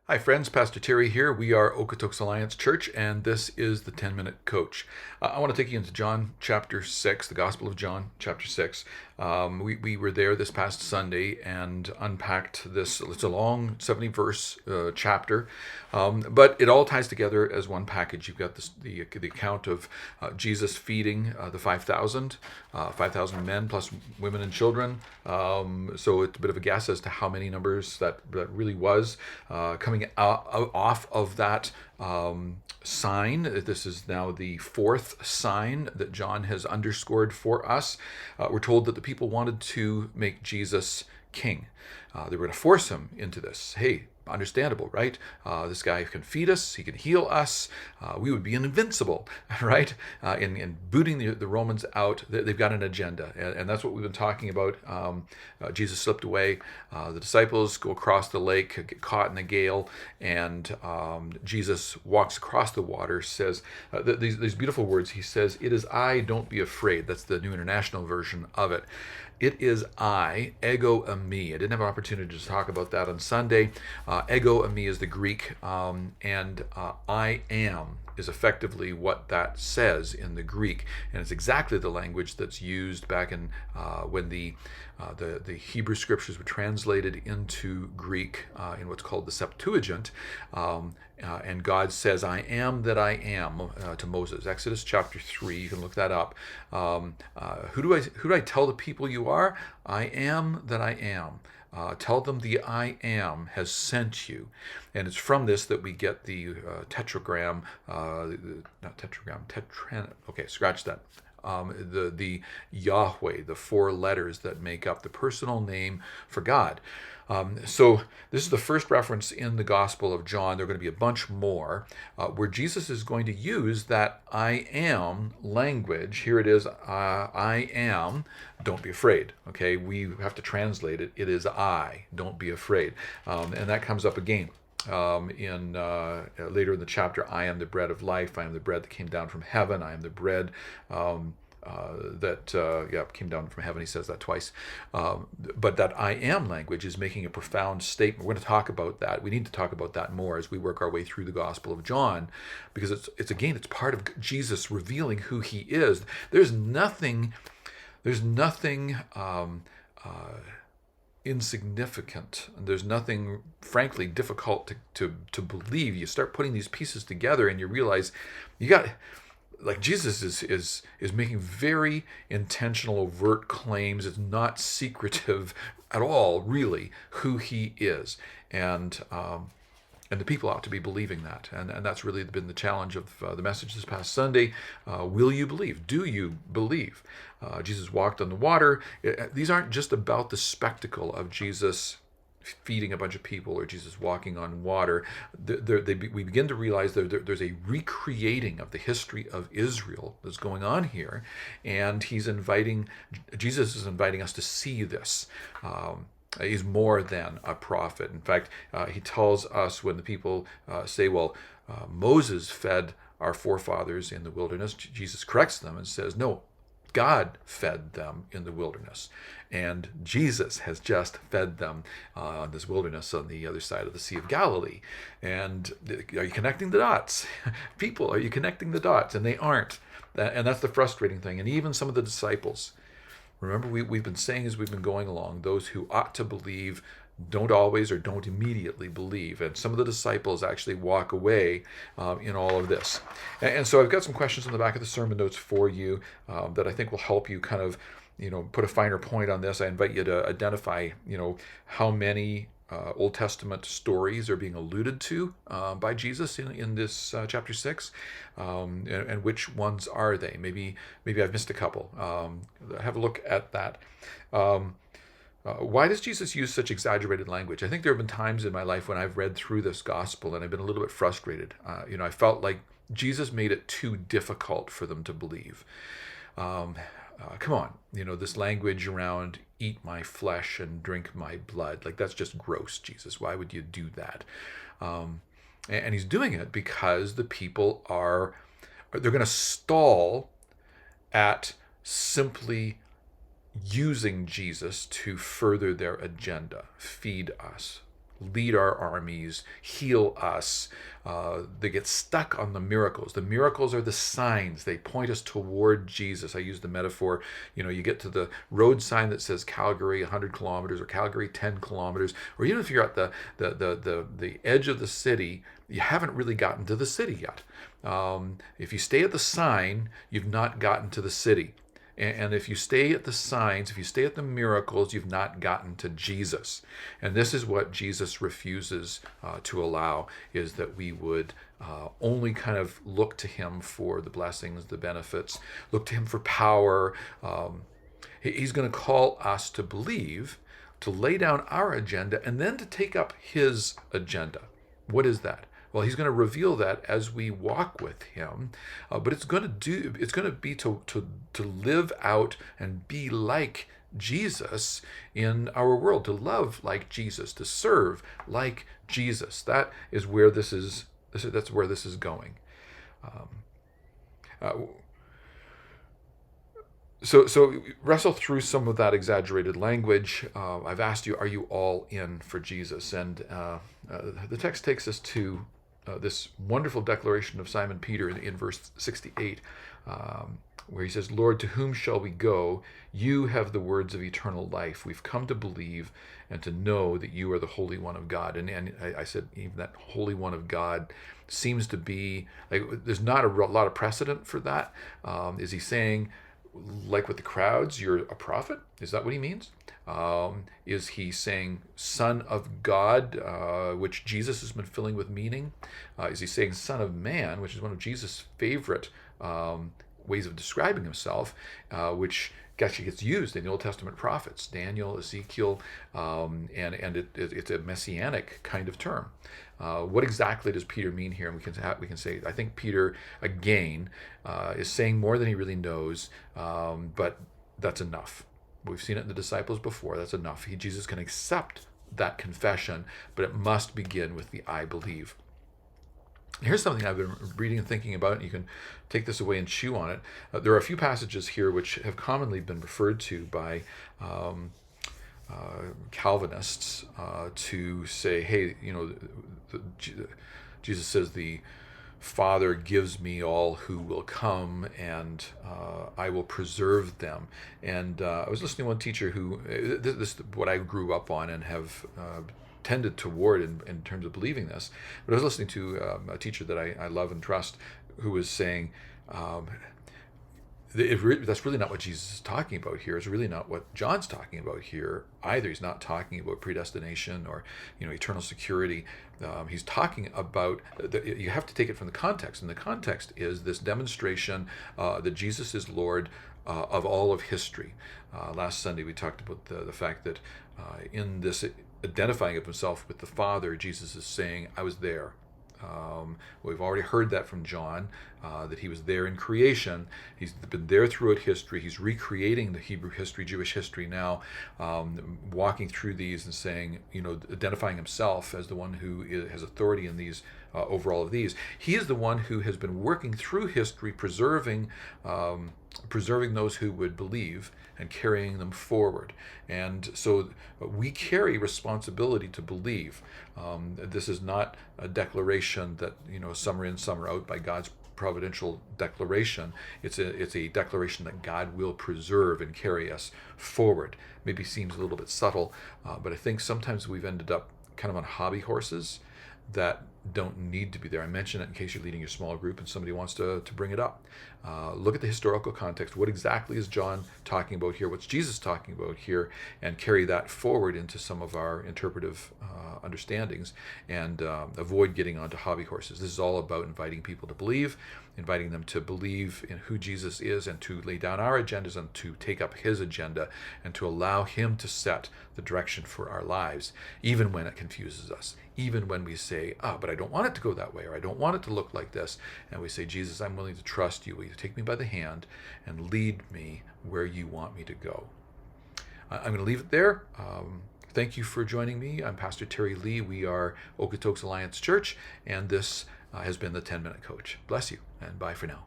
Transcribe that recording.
Hi, friends. Pastor Terry here. We are Okotoks Alliance Church, and this is the 10-Minute Coach. I want to take you into John chapter 6, the Gospel of John chapter 6. We were there this past Sunday and unpacked this. It's a long 70-verse chapter, but it all ties together as one package. You've got the account of Jesus feeding the 5,000 men plus women and children. So it's a bit of a guess as to how many numbers that really was coming off of that sign. This is now the fourth sign that John has underscored for us. We're told that the people wanted to make Jesus king. They were going to force him into this. Hey, understandable, right? This guy can feed us, he can heal us, we would be invincible, right? In booting the Romans out, they've got an agenda, and that's what we've been talking about. Jesus slipped away, the disciples go across the lake, get caught in a gale, and Jesus walks across the water, says these beautiful words. He says, "It is I, don't be afraid." That's the New International Version of it. It is I, ego eimi. I didn't have an opportunity to talk about that on Sunday. Ego eimi is the Greek, and I am is effectively what that says in the Greek, and it's exactly the language that's used back in when the Hebrew scriptures were translated into Greek in what's called the Septuagint. And God says, "I am that I am" to Moses. Exodus chapter 3, you can look that up. Who do I tell the people you are? I am that I am. Tell them the I am has sent you. And it's from this that we get the tetragram, not tetragram, okay, scratch that. The Yahweh, the four letters that make up the personal name for God. So this is the first reference in the Gospel of John. There are going to be a bunch more where Jesus is going to use that I am language. Here it is, I am, don't be afraid. Okay, we have to translate it. It is I, don't be afraid. And that comes up again. In later in the chapter, I am the bread of life. I am the bread that came down from heaven. I am the bread that came down from heaven. He says that twice. But that I am language is making a profound statement. We're going to talk about that. We need to talk about that more as we work our way through the Gospel of John, because it's part of Jesus revealing who he is. There's nothing insignificant. There's nothing, frankly, difficult to believe. You start putting these pieces together and you realize Jesus is making very intentional, overt claims. It's not secretive at all, really, who he is. And the people ought to be believing that. And that's really been the challenge of the message this past Sunday. Will you believe? Do you believe? Jesus walked on the water. These aren't just about the spectacle of Jesus feeding a bunch of people or Jesus walking on water. We begin to realize there's a recreating of the history of Israel that's going on here. And Jesus is inviting us to see this. He's more than a prophet. In fact, he tells us when the people say, Moses fed our forefathers in the wilderness, Jesus corrects them and says, no, God fed them in the wilderness. And Jesus has just fed them on this wilderness on the other side of the Sea of Galilee. And are you connecting the dots? People, are you connecting the dots? And they aren't. And that's the frustrating thing. And even some of the disciples, remember, we've been saying as we've been going along, those who ought to believe don't always or don't immediately believe. And some of the disciples actually walk away in all of this. And so I've got some questions on the back of the sermon notes for you that I think will help you kind of, put a finer point on this. I invite you to identify, how many Old Testament stories are being alluded to by Jesus in this chapter 6, and which ones are they? Maybe I've missed a couple. Have a look at that. Why does Jesus use such exaggerated language? I think there have been times in my life when I've read through this gospel and I've been a little bit frustrated. I felt like Jesus made it too difficult for them to believe. Come on, this language around eat my flesh and drink my blood, like that's just gross, Jesus. Why would you do that? And he's doing it because the people they're going to stall at simply using Jesus to further their agenda. Feed us, lead our armies, heal us. They get stuck on the miracles. The miracles are the signs. They point us toward Jesus. I use the metaphor, you get to the road sign that says Calgary 100 kilometers or Calgary 10 kilometers, or even if you're at the edge of the city, you haven't really gotten to the city yet. If you stay at the sign, you've not gotten to the city. And if you stay at the signs, if you stay at the miracles, you've not gotten to Jesus. And this is what Jesus refuses to allow, is that we would only kind of look to him for the blessings, the benefits, look to him for power. He's going to call us to believe, to lay down our agenda, and then to take up his agenda. What is that? Well, he's going to reveal that as we walk with him, but it's going to be to live out and be like Jesus in our world, to love like Jesus, to serve like Jesus. That is where that's where this is going. So wrestle through some of that exaggerated language. I've asked you, are you all in for Jesus? And the text takes us to this wonderful declaration of Simon Peter in verse 68, where he says, Lord, to whom shall we go? You have the words of eternal life. We've come to believe and to know that you are the Holy One of God. And I said, even that Holy One of God seems to be, like, there's not a lot of precedent for that. Is he saying, like with the crowds, you're a prophet? Is that what he means? Is he saying Son of God, which Jesus has been filling with meaning? Is he saying Son of Man, which is one of Jesus' favorite ways of describing himself, which actually gets used in the Old Testament prophets, Daniel, Ezekiel, and it's a messianic kind of term. What exactly does Peter mean here? And we can say, I think Peter, again, is saying more than he really knows, but that's enough. We've seen it in the disciples before. That's enough. Jesus can accept that confession, but it must begin with the I believe. Here's something I've been reading and thinking about, and you can take this away and chew on it. There are a few passages here which have commonly been referred to by Calvinists to say, hey, Jesus says the Father gives me all who will come, and I will preserve them. And I was listening to one teacher who, this is what I grew up on and have tended toward in terms of believing this. But I was listening to a teacher that I love and trust, who was saying, that's really not what Jesus is talking about here. It's really not what John's talking about here either. He's not talking about predestination or eternal security. He's talking about, you have to take it from the context, and the context is this demonstration that Jesus is Lord of all of history. Last Sunday we talked about the fact that in this identifying of himself with the Father, Jesus is saying, I was there. We've already heard that from John, that he was there in creation. He's been there throughout history. He's recreating the Hebrew history, Jewish history now, walking through these and saying, identifying himself as the one who has authority in these, over all of these. He is the one who has been working through history, preserving those who would believe and carrying them forward. And so we carry responsibility to believe. This is not a declaration that, some are in, some are out by God's providential declaration. It's a declaration that God will preserve and carry us forward. Maybe seems a little bit subtle, but I think sometimes we've ended up kind of on hobby horses that don't need to be there. I mention it in case you're leading your small group and somebody wants to bring it up. Look at the historical context. What exactly is John talking about here? What's Jesus talking about here? And carry that forward into some of our interpretive understandings, and avoid getting onto hobby horses. This is all about inviting people to believe, inviting them to believe in who Jesus is, and to lay down our agendas and to take up his agenda, and to allow him to set the direction for our lives, even when it confuses us, even when we say, but I don't want it to go that way, or I don't want it to look like this. And we say, Jesus, I'm willing to trust you. Will you take me by the hand and lead me where you want me to go? I'm going to leave it there. Thank you for joining me. I'm Pastor Terry Lee. We are Okotoks Alliance Church, and this has been the 10-Minute Coach. Bless you, and bye for now.